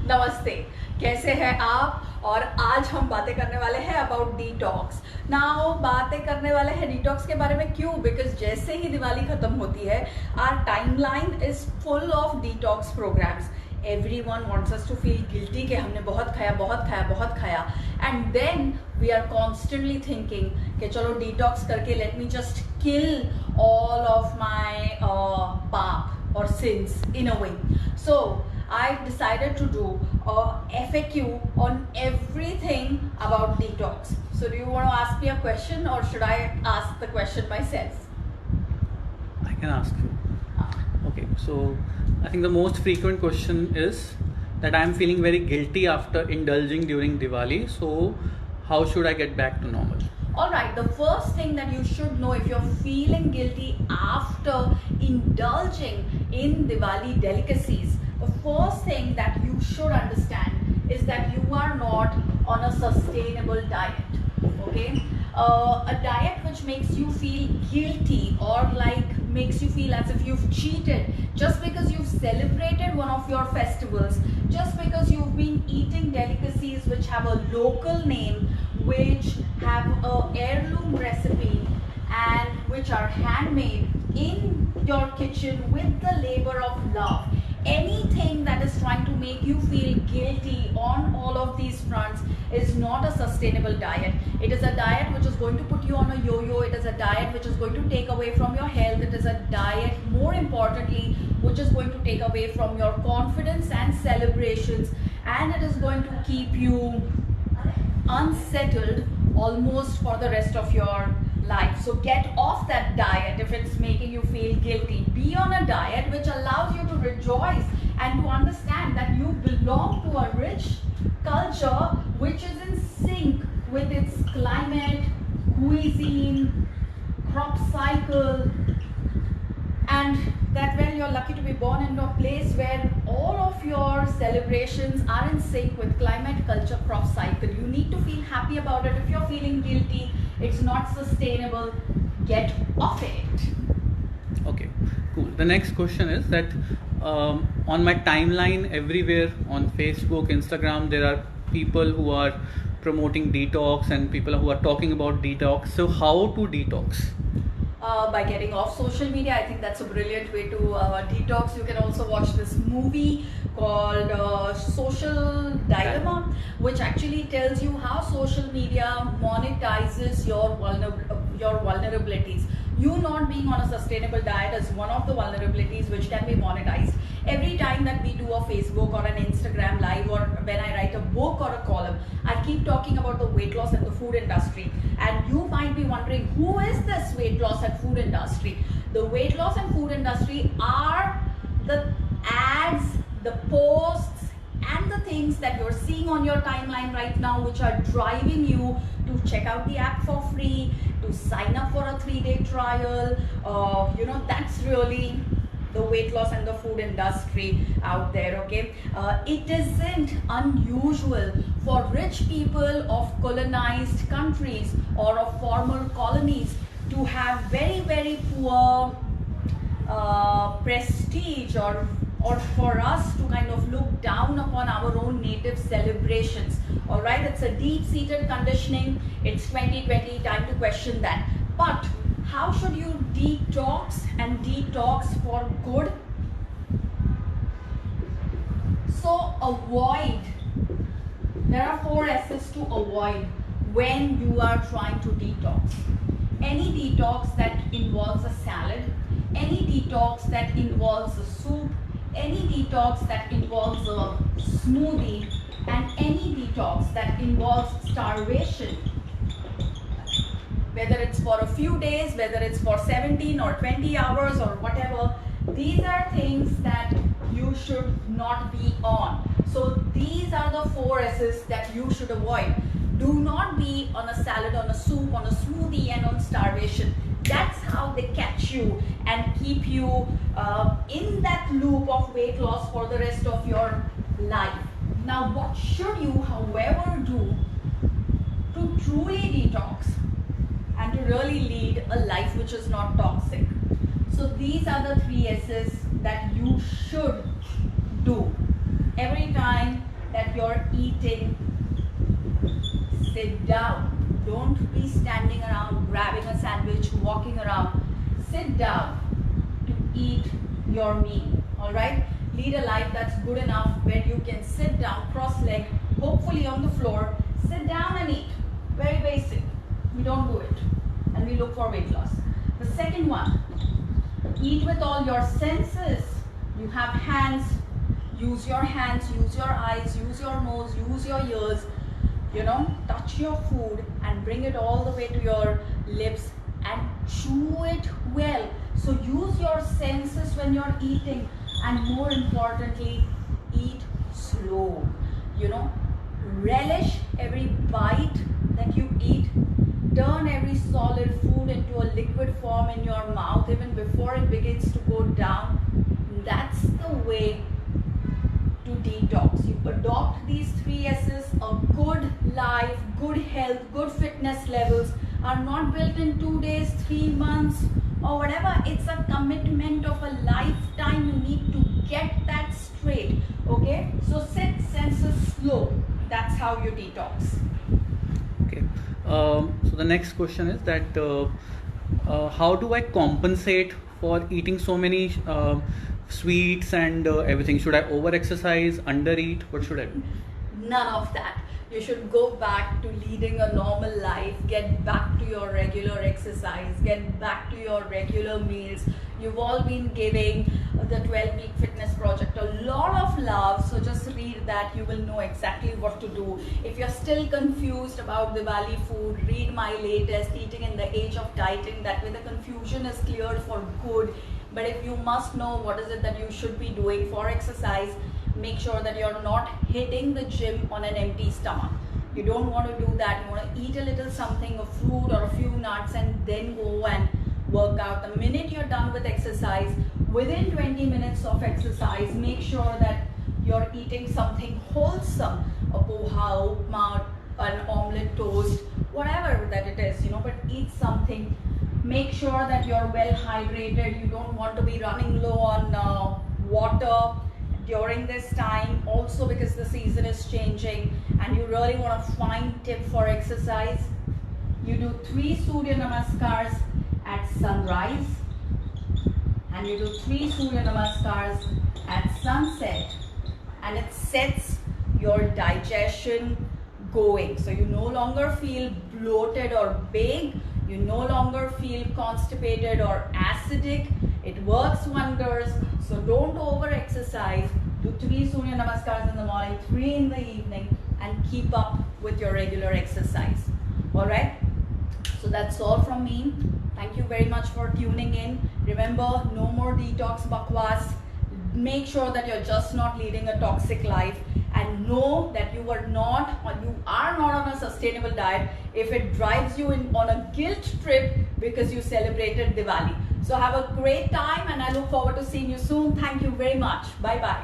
नमस्ते, कैसे हैं आप। और आज हम बातें करने वाले हैं अबाउट डिटॉक्स। नाउ बातें करने वाले हैं डिटॉक्स के बारे में। क्यों? बिकॉज जैसे ही दिवाली खत्म होती है, our timeline is full of detox programs. Everyone wants us to feel guilty कि हमने बहुत खाया, and then we are constantly thinking कि चलो detox करके let me just kill all of my paap or sins in a way. So I decided to do a FAQ on everything about detox. So do you want to ask me a question or should I ask the question myself? I can ask you. Okay, so I think the most frequent question is that I am feeling very guilty after indulging during Diwali. So how should I get back to normal? Alright, the first thing that you should know if you're feeling guilty after indulging in Diwali delicacies, the first thing that you should understand is that you are not on a sustainable diet. Okay? A diet which makes you feel guilty or like makes you feel as if you've cheated just because you've celebrated one of your festivals, just because you've been eating delicacies which have a local name, which have a heirloom recipe and which are handmade in your kitchen with the labor of love. Anything that is trying to make you feel guilty on all of these fronts is not a sustainable diet. It is a diet which is going to put you on a yo-yo. It is a diet which is going to take away from your health. It is a diet, more importantly, which is going to take away from your confidence and celebrations, and it is going to keep you unsettled almost for the rest of your life. So get off that diet if it's making you feel guilty. Be on a diet which allows you to rejoice and to understand that you belong to a rich culture which is in sync with its climate, cuisine, crop cycle, and that when you're lucky to be born into a place where all of your celebrations are in sync with climate, culture, crop cycle. You need to feel happy about it. If you're feeling guilty, it's not sustainable, get off it. Okay, cool. The next question is that on my timeline everywhere on Facebook, Instagram, there are people who are promoting detox and people who are talking about detox. So how to detox? By getting off social media. I think that's a brilliant way to detox. You can also watch this movie called Social Dilemma, which actually tells you how social media monetizes your vulnerabilities. You not being on a sustainable diet is one of the vulnerabilities which can be monetized. Every time that we do a Facebook or an Instagram live, or when I write a book or a column, I keep talking about the weight loss and the food industry. And you might be wondering, who is this weight loss and food industry? The weight loss and food industry are the ads, the posts, and the things that you're seeing on your timeline right now, which are driving you to check out the app for free, to sign up for a 3-day trial. That's really the weight loss and the food industry out there. Okay, it isn't unusual for rich people of colonized countries or of former colonies to have very, very poor prestige, or for us to kind of look down upon our own native celebrations. All right, it's a deep-seated conditioning. It's 2020, time to question that. But how should you detox and detox for good? So avoid. There are 4 S's to avoid when you are trying to detox. Any detox that involves a salad, any detox that involves a soup, any detox that involves a smoothie, and any detox that involves starvation. Whether it's for a few days, whether it's for 17 or 20 hours or whatever, these are things that you should not be on. So these are the 4 S's that you should avoid. Do not be on a salad, on a soup, on a smoothie, and on starvation. That's how they catch you and keep you in that loop of weight loss for the rest of your life. Now, what should you, however, do to truly detox and to really lead a life which is not toxic? So these are the 3 S's that you should do every time that you're eating, sit down. Don't be standing around grabbing a sandwich, walking around. Sit down to eat your meal. Alright? Lead a life that's good enough where you can sit down, cross-legged, hopefully on the floor. Sit down and eat. Very basic. We don't do it. And we look for weight loss. The second one, eat with all your senses. You have hands. Use your hands, use your eyes, use your nose, use your ears. Touch your food and bring it all the way to your lips and chew it well. So use your senses when you're eating, and more importantly, eat slow. Relish every bite that you eat. Turn every solid food into a liquid form in your mouth even before it begins to go down. That's the way to detox. You adopt these 3 S's. A good life, good health, good fitness levels are not built in 2 days, 3 months or whatever. It's a commitment of a lifetime. You need to get that straight. Okay, so sit, senses, slow. That's how you detox. Okay, so the next question is that how do I compensate for eating so many sweets and everything? Should I over exercise, under eat? What should I do? None of that. You should go back to leading a normal life, get back to your regular exercise, get back to your regular meals. You've all been giving the 12-week fitness project a lot of love, so just read that. You will know exactly what to do. If you're still confused about Diwali food, read my latest Eating in the Age of Dieting. That way the confusion is cleared for good. But if you must know what is it that you should be doing for exercise, make sure that you're not hitting the gym on an empty stomach. You don't want to do that. You want to eat a little something, a fruit or a few nuts, and then go and work out. The minute you're done with exercise, within 20 minutes of exercise, make sure that you're eating something wholesome, a poha, upma, an omelette toast, whatever that it is, but eat something. Make sure that you're well hydrated. You don't want to be running low on water during this time, also because the season is changing and you really want a fine tip for exercise. You do 3 Surya Namaskars at sunrise and you do 3 Surya Namaskars at sunset, and it sets your digestion going. So you no longer feel bloated or big, you no longer feel constipated or acidic. It works wonders. So don't over exercise. Do 3 Surya Namaskars in the morning, 3 in the evening, and keep up with your regular exercise. Alright? So that's all from me. Thank you very much for tuning in. Remember, no more detox bakwas. Make sure that you're just not leading a toxic life, and know that you are not on a sustainable diet if it drives you on a guilt trip because you celebrated Diwali. So have a great time, and I look forward to seeing you soon. Thank you very much. Bye bye.